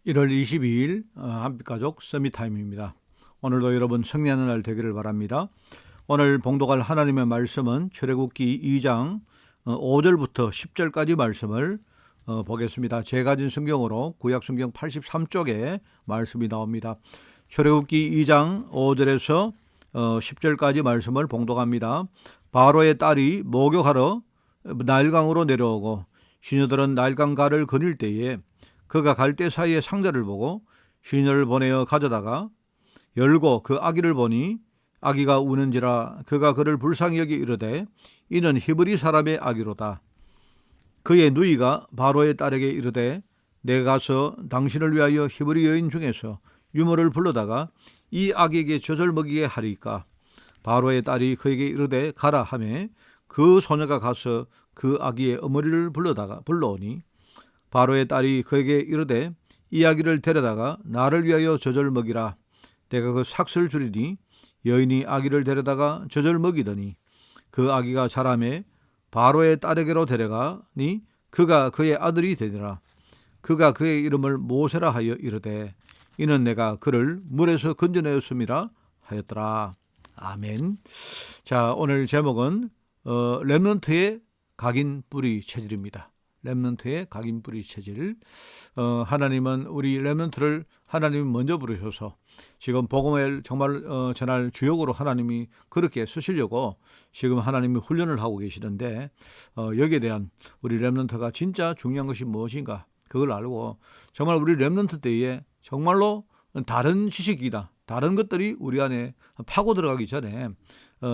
1월 22일 한빛가족 서밋타임입니다. 오늘도 여러분 승리하는 날 되기를 바랍니다. 오늘 봉독할 하나님의 말씀은 출애굽기 2장 5절부터 10절까지 말씀을 보겠습니다. 제가 가진 성경으로 구약성경 83쪽에 말씀이 나옵니다. 출애굽기 2장 5절에서 10절까지 말씀을 봉독합니다. 바로의 딸이 목욕하러 나일강으로 내려오고 시녀들은 나일강가를 거닐 때에 그가 갈대 사이에 상자를 보고 시녀를 보내어 가져다가 열고 그 아기를 보니 아기가 우는지라 그가 그를 불쌍히 여기 이르되 이는 히브리 사람의 아기로다. 그의 누이가 바로의 딸에게 이르되 내가 가서 당신을 위하여 히브리 여인 중에서 유모를 불러다가 이 아기에게 젖을 먹이게 하리까. 바로의 딸이 그에게 이르되 가라 하매 그 소녀가 가서 그 아기의 어머니를 불러오니 바로의 딸이 그에게 이르되 이 아기를 데려다가 나를 위하여 젖을 먹이라. 내가 그 삭슬 줄이니 여인이 아기를 데려다가 젖을 먹이더니 그 아기가 자라매 바로의 딸에게로 데려가니 그가 그의 아들이 되니라. 그가 그의 이름을 모세라 하여 이르되 이는 내가 그를 물에서 건져내었음이라 하였더라. 아멘. 자, 오늘 제목은 렘넌트의 각인 뿌리 체질입니다. 렘넌트의 각인 뿌리 체질. 하나님은 우리 렘넌트를 하나님이 먼저 부르셔서 지금 복음을 정말 전할 주역으로 하나님이 그렇게 쓰시려고 지금 하나님이 훈련을 하고 계시는데 여기에 대한 우리 렘넌트가 진짜 중요한 것이 무엇인가 그걸 알고 정말 우리 렘넌트 때에 정말로 다른 지식이다. 다른 것들이 우리 안에 파고 들어가기 전에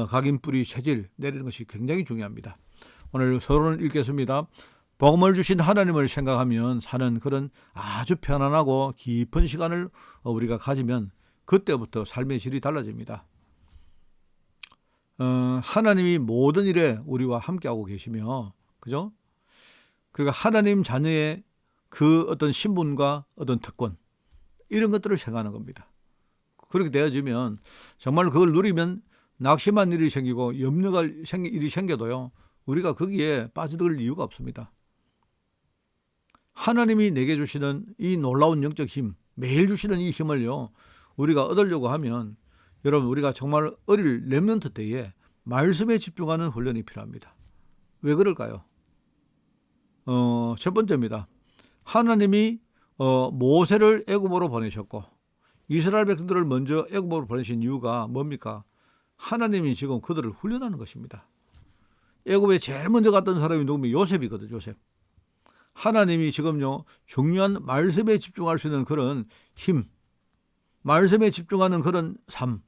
각인 뿌리 체질 내리는 것이 굉장히 중요합니다. 오늘 서론을 읽겠습니다. 복음을 주신 하나님을 생각하면 사는 그런 아주 편안하고 깊은 시간을 우리가 가지면 그때부터 삶의 질이 달라집니다. 하나님이 모든 일에 우리와 함께하고 계시며, 그죠? 그리고 하나님 자녀의 그 어떤 신분과 어떤 특권, 이런 것들을 생각하는 겁니다. 그렇게 되어지면 정말 그걸 누리면 낙심한 일이 생기고 염려가 일이 생겨도요, 우리가 거기에 빠져들 이유가 없습니다. 하나님이 내게 주시는 이 놀라운 영적 힘, 매일 주시는 이 힘을요, 우리가 얻으려고 하면 여러분 우리가 정말 어릴 렘넌트 때에 말씀에 집중하는 훈련이 필요합니다. 왜 그럴까요? 첫 번째입니다. 하나님이 모세를 애굽으로 보내셨고 이스라엘 백성들을 먼저 애굽으로 보내신 이유가 뭡니까? 하나님이 지금 그들을 훈련하는 것입니다. 애굽에 제일 먼저 갔던 사람이 누구면 요셉이거든요. 요셉. 하나님이 지금요 중요한 말씀에 집중할 수 있는 그런 힘, 말씀에 집중하는 그런 삶,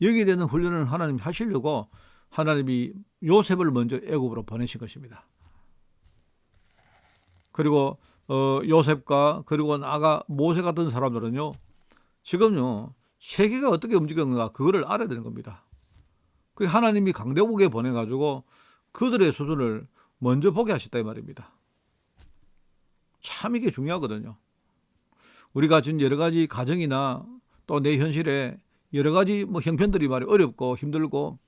여기에 대한 훈련을 하나님이 하시려고 하나님이 요셉을 먼저 애굽으로 보내신 것입니다. 그리고 요셉과 그리고 나아가 모세 같은 사람들은요 지금요 세계가 어떻게 움직이는가 그거를 알아야 되는 겁니다. 그 하나님이 강대국에 보내가지고 그들의 수준을 먼저 보게 하셨다 이 말입니다. 참 이게 중요하거든요. 우리가 지금 여러 가지 가정이나 또 내 현실에 여러 가지 형편들이 말이 어렵고 힘들고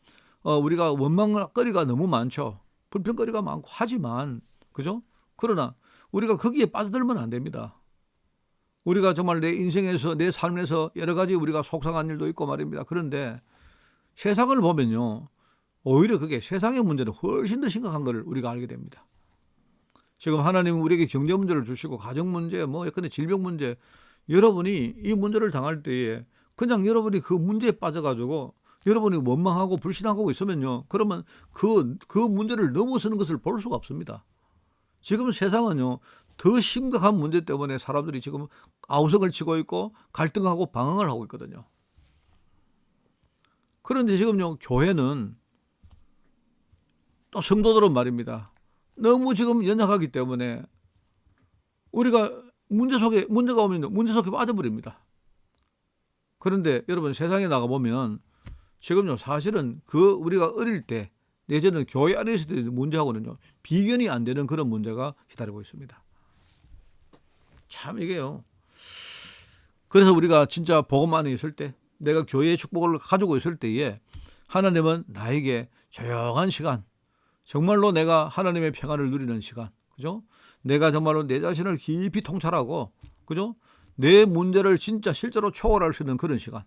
우리가 원망거리가 너무 많죠. 불평거리가 많고 하지만 그죠? 그러나 우리가 거기에 빠져들면 안 됩니다. 우리가 정말 내 인생에서 내 삶에서 여러 가지 우리가 속상한 일도 있고 말입니다. 그런데 세상을 보면요. 오히려 그게 세상의 문제는 훨씬 더 심각한 걸 우리가 알게 됩니다. 지금 하나님은 우리에게 경제 문제를 주시고 가정 문제, 예컨대 질병 문제, 여러분이 이 문제를 당할 때에 그냥 여러분이 그 문제에 빠져가지고 여러분이 원망하고 불신하고 있으면요. 그러면 그 문제를 넘어서는 것을 볼 수가 없습니다. 지금 세상은요. 더 심각한 문제 때문에 사람들이 지금 아우성을 치고 있고 갈등하고 방황을 하고 있거든요. 그런데 지금요. 교회는 또 성도들은 말입니다. 너무 지금 연약하기 때문에 우리가 문제가 오면 문제 속에 빠져버립니다. 그런데 여러분 세상에 나가보면 지금요 사실은 우리가 어릴 때 내지는 교회 안에 있을 때 문제하고는요 비견이 안 되는 그런 문제가 기다리고 있습니다. 참 이게요. 그래서 우리가 진짜 복음 안에 있을 때 내가 교회의 축복을 가지고 있을 때에 하나님은 나에게 조용한 시간, 정말로 내가 하나님의 평안을 누리는 시간, 그죠? 내가 정말로 내 자신을 깊이 통찰하고, 그죠? 내 문제를 진짜 실제로 초월할 수 있는 그런 시간,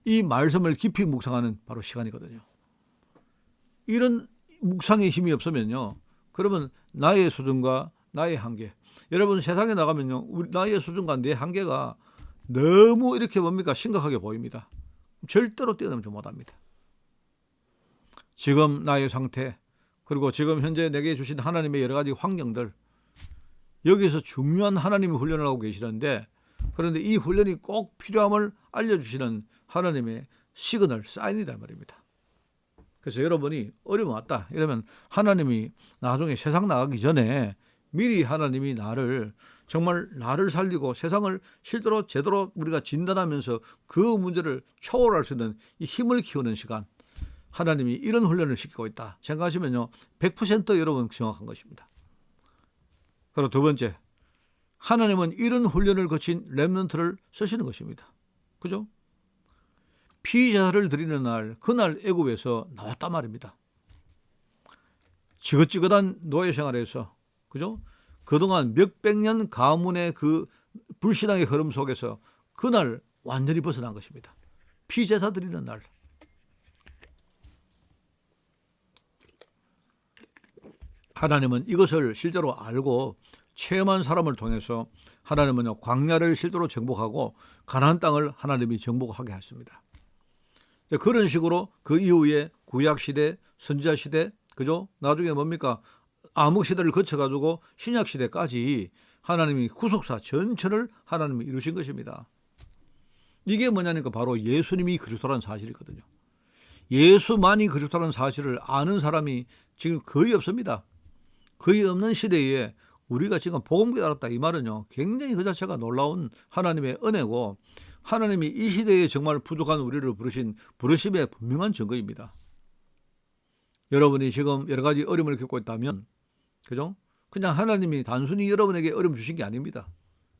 이 말씀을 깊이 묵상하는 바로 시간이거든요. 이런 묵상의 힘이 없으면요, 그러면 나의 수준과 나의 한계, 여러분 세상에 나가면요, 나의 수준과 내 한계가 너무 이렇게 뭡니까 심각하게 보입니다. 절대로 뛰어넘지 못합니다. 지금 나의 상태, 그리고 지금 현재 내게 주신 하나님의 여러 가지 환경들, 여기서 중요한 하나님의 훈련을 하고 계시는데, 그런데 이 훈련이 꼭 필요함을 알려주시는 하나님의 시그널, 사인이다 말입니다. 그래서 여러분이 어려움 왔다 이러면 하나님이 나중에 세상 나가기 전에 미리 하나님이 정말 나를 살리고 세상을 실제로 제대로 우리가 진단하면서 그 문제를 초월할 수 있는 이 힘을 키우는 시간, 하나님이 이런 훈련을 시키고 있다 생각하시면요, 100% 여러분 정확한 것입니다. 그리고 두 번째, 하나님은 이런 훈련을 거친 렘넌트를 쓰시는 것입니다. 그죠? 피제사를 드리는 날, 그날 애굽에서 나왔단 말입니다. 지긋지긋한 노예 생활에서, 그죠? 그동안 몇백 년 가문의 그 불신앙의 흐름 속에서 그날 완전히 벗어난 것입니다. 피제사 드리는 날. 하나님은 이것을 실제로 알고 체험한 사람을 통해서 하나님은 광야를 실제로 정복하고 가나안 땅을 하나님이 정복하게 했습니다. 그런 식으로 그 이후에 구약시대, 선지자시대, 그죠? 나중에 뭡니까? 암흑시대를 거쳐가지고 신약시대까지 하나님이 구속사 전체를 하나님이 이루신 것입니다. 이게 뭐냐니까 바로 예수님이 그리스도라는 사실이거든요. 예수만이 그리스도라는 사실을 아는 사람이 지금 거의 없습니다. 거의 없는 시대에 우리가 지금 복음을 알았다 이 말은요, 굉장히 그 자체가 놀라운 하나님의 은혜고, 하나님이 이 시대에 정말 부족한 우리를 부르신 부르심의 분명한 증거입니다. 여러분이 지금 여러 가지 어려움을 겪고 있다면, 그죠? 그냥 하나님이 단순히 여러분에게 어려움 주신 게 아닙니다.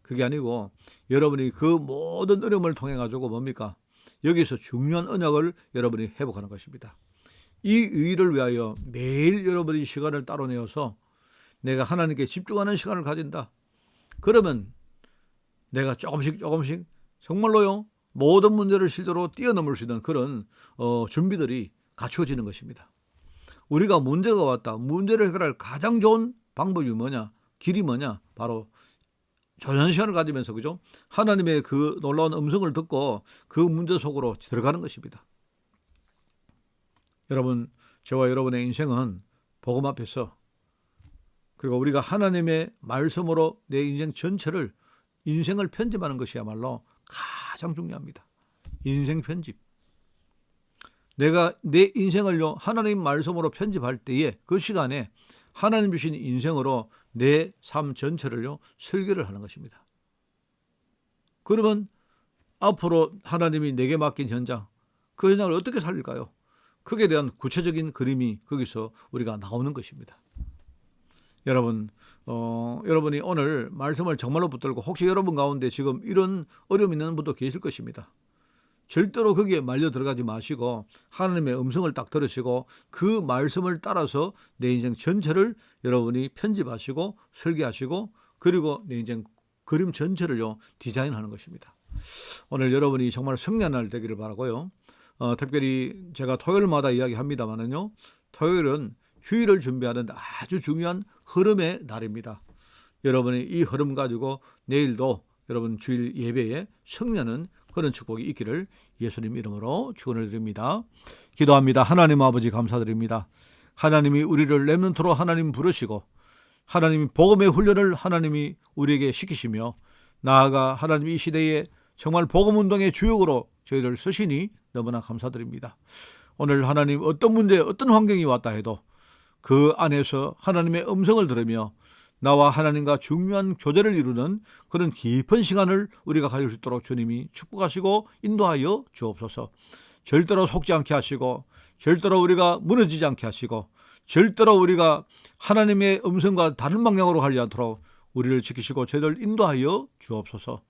그게 아니고 여러분이 그 모든 어려움을 통해 가지고 뭡니까? 여기서 중요한 언약을 여러분이 회복하는 것입니다. 이 의의를 위하여 매일 여러분이 시간을 따로 내어서 내가 하나님께 집중하는 시간을 가진다. 그러면 내가 조금씩 정말로요, 모든 문제를 실제로 뛰어넘을 수 있는 그런 준비들이 갖추어지는 것입니다. 우리가 문제가 왔다. 문제를 해결할 가장 좋은 방법이 뭐냐? 길이 뭐냐? 바로 조용한 시간을 가지면서, 그죠? 하나님의 그 놀라운 음성을 듣고 그 문제 속으로 들어가는 것입니다. 여러분, 저와 여러분의 인생은 복음 앞에서, 그리고 우리가 하나님의 말씀으로 내 인생 전체를, 인생을 편집하는 것이야말로 가장 중요합니다. 인생 편집. 내가 내 인생을요, 하나님 말씀으로 편집할 때에 그 시간에 하나님 주신 인생으로 내 삶 전체를요, 설계를 하는 것입니다. 그러면 앞으로 하나님이 내게 맡긴 현장, 그 현장을 어떻게 살릴까요? 그에 대한 구체적인 그림이 거기서 우리가 나오는 것입니다. 여러분이 오늘 말씀을 정말로 붙들고, 혹시 여러분 가운데 지금 이런 어려움 있는 분도 계실 것입니다. 절대로 거기에 말려 들어가지 마시고 하나님의 음성을 딱 들으시고 그 말씀을 따라서 내 인생 전체를 여러분이 편집하시고 설계하시고, 그리고 내 인생 그림 전체를요, 디자인하는 것입니다. 오늘 여러분이 정말 승리한 날 되기를 바라고요. 특별히 제가 토요일마다 이야기합니다만은요, 토요일은 휴일을 준비하는 아주 중요한 흐름의 날입니다. 여러분이 이 흐름 가지고 내일도 여러분 주일 예배에 승리하는 그런 축복이 있기를 예수님 이름으로 축원을 드립니다. 기도합니다. 하나님 아버지 감사드립니다. 하나님이 우리를 렘넌트로 하나님 부르시고 하나님이 복음의 훈련을 하나님이 우리에게 시키시며, 나아가 하나님 이 시대에 정말 복음운동의 주역으로 저희를 쓰시니 너무나 감사드립니다. 오늘 하나님 어떤 문제, 어떤 환경이 왔다 해도 그 안에서 하나님의 음성을 들으며 나와 하나님과 중요한 교제를 이루는 그런 깊은 시간을 우리가 가질 수 있도록 주님이 축복하시고 인도하여 주옵소서. 절대로 속지 않게 하시고, 절대로 우리가 무너지지 않게 하시고, 절대로 우리가 하나님의 음성과 다른 방향으로 가지 않도록 우리를 지키시고 저희들 인도하여 주옵소서.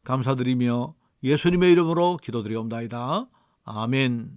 감사드리며 예수님의 이름으로 기도드리옵나이다. 아멘.